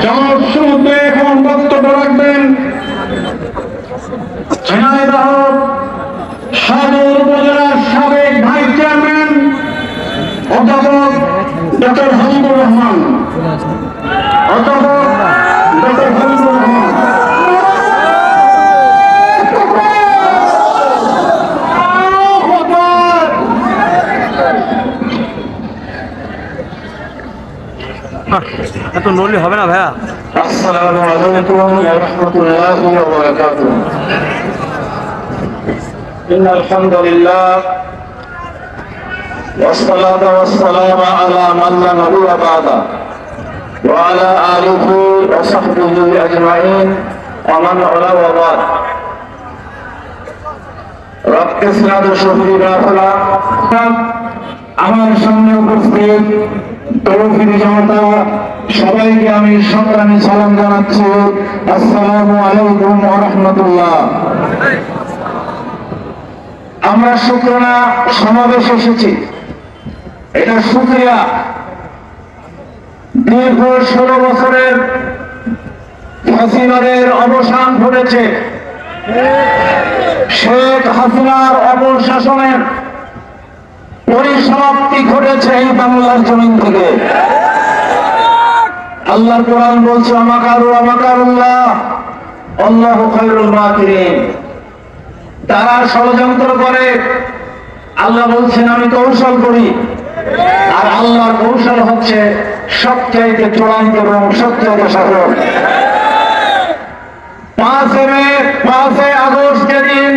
সমুদ্রে এখন বক্তব্য রাখবেন ঝিনাইদহ সদর উপজেলার সাবেক ভাইস চেয়ারম্যান অধ্যাপক ডক্টর হাবিবুর রহমান। অধ্যাপক ডক্টর হাবিবুর রহমান। এত নড়লে হবে না ভাইয়া। আসসালামু আলাইকুম ওয়া রাহমাতুল্লাহি ওয়া বারাকাতুহু। ইন্নাল হামদুলিল্লাহ ওয়াসসালাতু ওয়াসসালামু আলা মান লা নাবিয়্যা বা'দা ওয়া আলা আলিহি ওয়া সাহবিহি আজমাইন ওয়া মান ওয়ালা ওয়া বা'দ। রব্বে ইসলাম শহীদ রাফলা আমার সামনে উপস্থিত তৌহিদি জনতা সবাইকে আমি সংগ্রামী সালাম জানাচ্ছি। আসসালামু আলাইকুম ওয়া রাহমাতুল্লাহ। আমরা শুকরানা সমাবেশ এসেছি, এটা শুকরিয়া। দীর্ঘ 16 বছরের ফ্যাসিবাদের অবসান ঘটেছে। শেখ হাসিনার অপশাসনের পরিসমাপ্তি ঘটেছে এই বাংলার জমিন থেকে। আল্লাহর কোরআন বলছে আমাকারু আমাকারুল্লাহ আল্লাহু খায়রুল মাকিরিন। তারা ষড়যন্ত্র করে, আল্লাহ বলছেন আমি কৌশল করি, আর আল্লাহর কৌশল হচ্ছে সবচাইতে চূড়ান্ত এবং সবচাইতে সফল। 5 আগস্ট যেদিন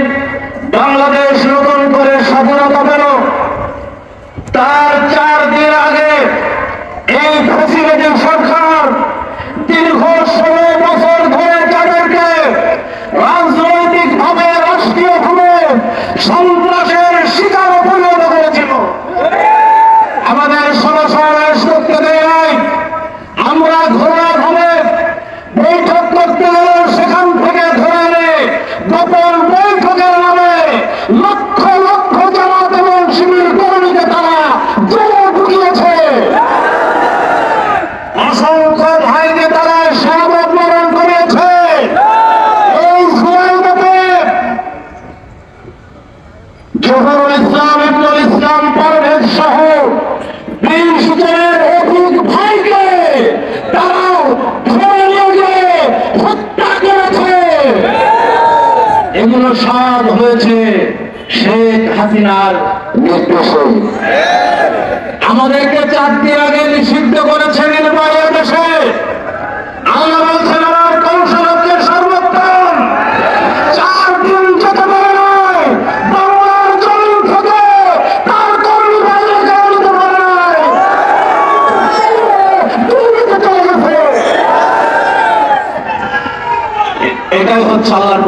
বাংলাদেশ নতুন করে স্বাধীনতা পেল, তার 4 দিন আগে এই ফ্যাসিবাদী সরকার দীর্ঘ 16 বছর ধরে যাদেরকে রাজনৈতিকভাবে রাষ্ট্রীয়ভাবে সন্ত্রাসের শিকার পরিণত করেছিল, আমাদের সমাবেশ করতে দেয় নাই। আমরা ঘোরাভাবে বৈঠক করতে গেলে সেখান থেকে ধরে এনে গোপন বৈঠকের নামে লক্ষ লক্ষ জামাত এবং শিবির কর্মীকে তারা জেলে ঢুকিয়েছে। অসংখ্য ভাইকে তারা শাহাদাত বরণ করিয়েছে। এই জিয়ারতে জহুরুল ইসলাম ইবনুল ইসলাম পারভেজ সহ 20 জনের অধিক ভাইকে তারা ধরে নিয়ে গিয়ে হত্যা করেছে। এগুলো সব হয়েছে শেখ হাসিনার নির্দেশে। আমাদেরকে 4 দিন আগে নিষিদ্ধ করেছেন নির্বাহী দেশে। আল্লাহ বলছেন আমার কৌশল হচ্ছে সর্বোত্তম। 4 দিন যেতে পারে নাই বাংলার জমিন থেকে তার কর্মী বাইরে যাওয়া যেতে পারে নাই, দিল্লিতে চলে গেছে। এটাই হচ্ছে আল্লাহর